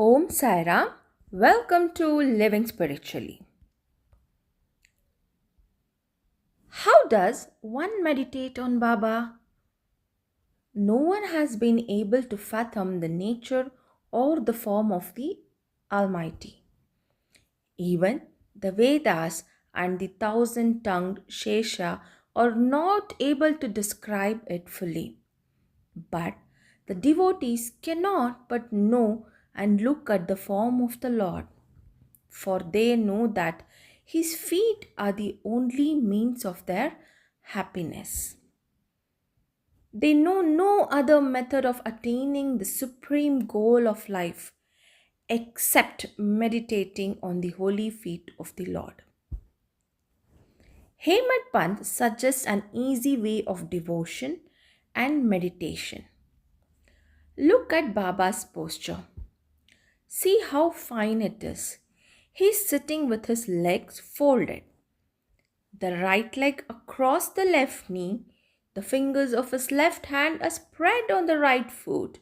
Om Sai Ram. Welcome to Living Spiritually. How does one meditate on Baba? No one has been able to fathom the nature or the form of the Almighty. Even the Vedas and the thousand tongued Shesha are not able to describe it fully. But the devotees cannot but know and look at the form of the Lord, for they know that his feet are the only means of their happiness. They know no other method of attaining the supreme goal of life except meditating on the holy feet of the Lord. Hemad Pant suggests an easy way of devotion and meditation. Look at Baba's posture. See how fine it is. He is sitting with his legs folded, the right leg across the left knee, the fingers of his left hand are spread on the right foot.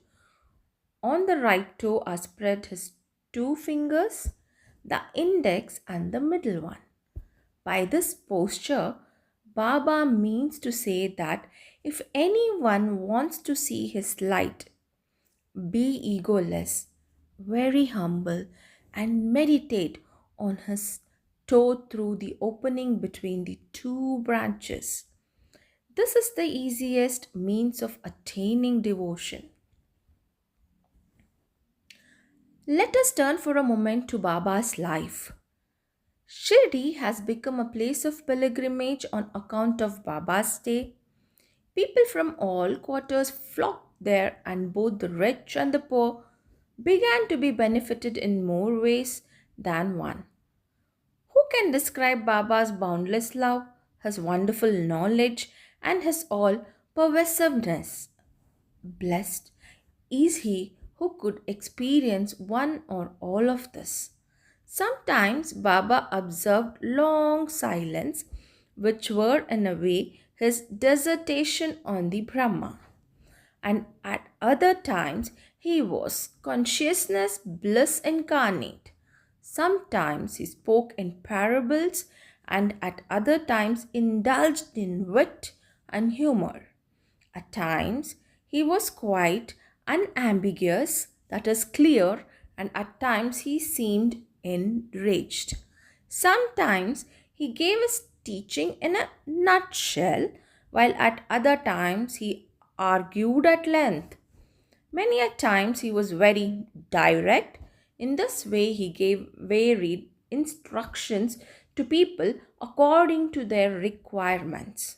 On the right toe are spread his two fingers, the index and the middle one. By this posture, Baba means to say that if anyone wants to see his light, be egoless, very humble, and meditate on his toe through the opening between the two branches. This is the easiest means of attaining devotion. Let us turn for a moment to Baba's life. Shirdi has become a place of pilgrimage on account of Baba's stay. People from all quarters flocked there, and both the rich and the poor began to be benefited in more ways than one. Who can describe Baba's boundless love, his wonderful knowledge, and his all pervasiveness? Blessed is he who could experience one or all of this. Sometimes Baba observed long silence, which were in a way his dissertation on the Brahma. And at other times he was consciousness bliss incarnate. Sometimes he spoke in parables, and at other times indulged in wit and humor. At times he was quite unambiguous, that is clear, and at times he seemed enraged. Sometimes he gave his teaching in a nutshell, while at other times he argued at length. Many a times he was very direct. In this way, he gave varied instructions to people according to their requirements.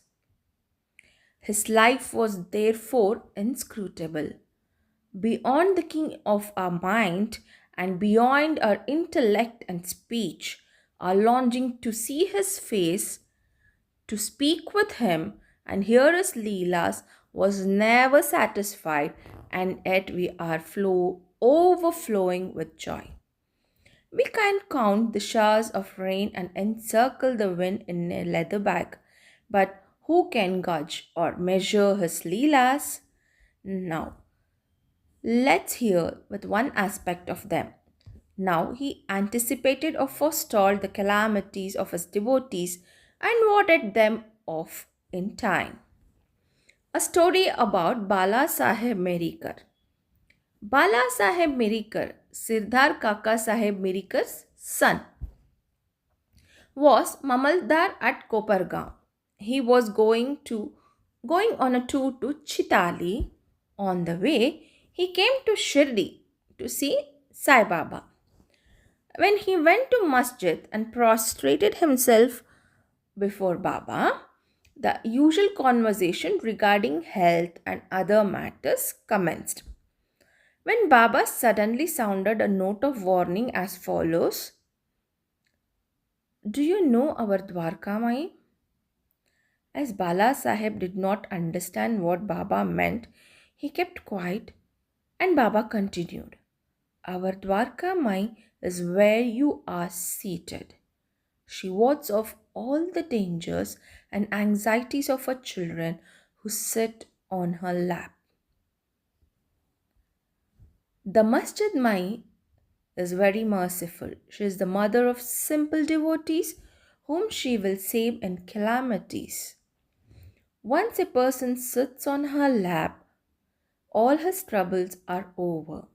His life was therefore inscrutable, beyond the king of our mind and beyond our intellect and speech. Our longing to see his face, to speak with him, and hear his leelas was never satisfied, and yet we are overflowing with joy. We can count the showers of rain and encircle the wind in a leather bag, but who can gauge or measure his leelas? Now, let's hear with one aspect of them. Now he anticipated or forestalled the calamities of his devotees and warded them off in time. A story about Balasaheb Merikar. Balasaheb Merikar, Sirdhar Kaka Saheb Merikar's son, was Mamaldar at Kopargaon. He was going on a tour to Chitali. On the way, he came to Shirdi to see Sai Baba. When he went to masjid and prostrated himself before Baba, the usual conversation regarding health and other matters commenced. When Baba suddenly sounded a note of warning as follows: "Do you know our Dwarka Mai?" As Bala Sahib did not understand what Baba meant, he kept quiet, and Baba continued, "Our Dwarka Mai is where you are seated. She wards off all the dangers and anxieties of her children who sit on her lap." The Masjid Mai is very merciful. She is the mother of simple devotees whom she will save in calamities. Once a person sits on her lap, all his troubles are over.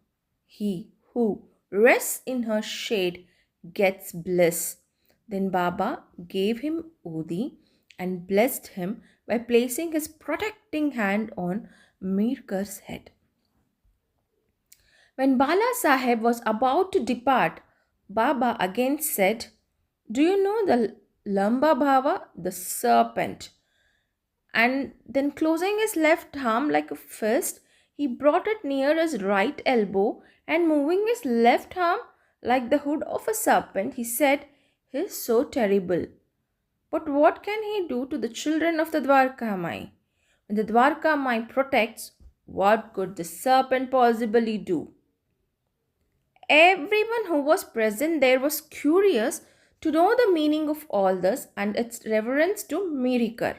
He who rests in her shade gets bliss. Then Baba gave him Odi and blessed him by placing his protecting hand on Mirkar's head. When Balasaheb was about to depart, Baba again said, "Do you know the Lamba Bhava, the serpent?" And then, closing his left arm like a fist, he brought it near his right elbow and moving his left arm like the hood of a serpent, he said, "He is so terrible. But what can he do to the children of the Dwarkamai? When the Dwarkamai protects, what could the serpent possibly do?" Everyone who was present there was curious to know the meaning of all this and its reverence to Mirikar.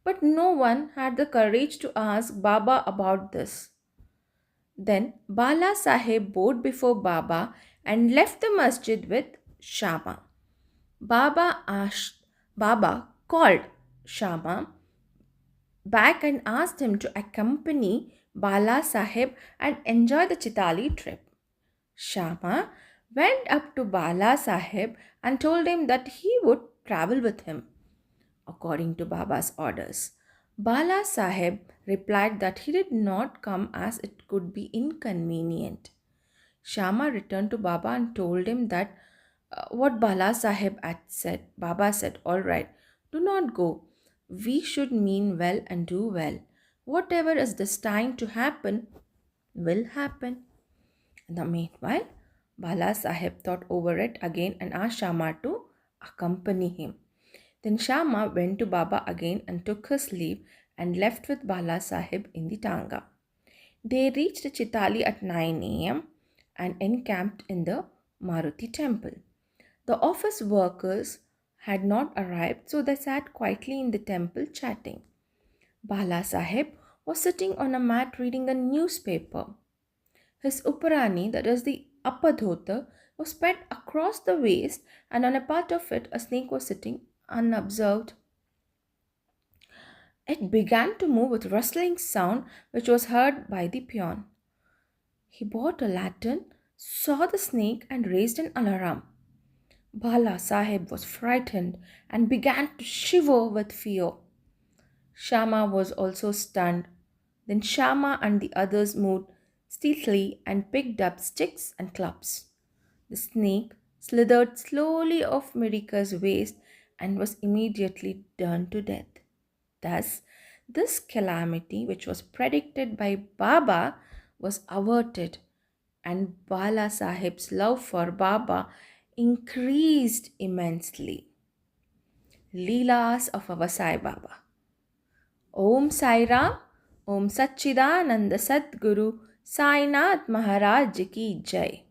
But no one had the courage to ask Baba about this. Then Bala Sahib bowed before Baba and left the masjid with Shama. Baba called Shama back and asked him to accompany Bala Sahib and enjoy the Chitali trip. Shama went up to Bala Sahib and told him that he would travel with him according to Baba's orders. Bala Sahib replied that he did not come as it could be inconvenient. Shama returned to Baba and told him that what Bala Sahib had said. Baba said, "All right, do not go. We should mean well and do well. Whatever is destined to happen will happen." In the meanwhile, Bala Sahib thought over it again and asked Shama to accompany him. Then Shama went to Baba again and took his leave and left with Bala Sahib in the Tanga. They reached Chitali at 9 a.m. and encamped in the Maruti temple. The office workers had not arrived, so they sat quietly in the temple chatting. Bala Sahib was sitting on a mat reading a newspaper. His uparani, that is the upper dhota, was spread across the waist, and on a part of it a snake was sitting unobserved. It began to move with rustling sound which was heard by the peon. He bought a lantern, saw the snake and raised an alarm. Bala Sahib was frightened and began to shiver with fear. Shama was also stunned. Then Shama and the others moved stealthily and picked up sticks and clubs. The snake slithered slowly off Mirika's waist and was immediately done to death. Thus, this calamity, which was predicted by Baba, was averted, and Bala Sahib's love for Baba increased immensely. Leelas of our Sai Baba. Om Sai Ram, Om Satchidananda Sadguru Sainath Maharaj Ki Jai.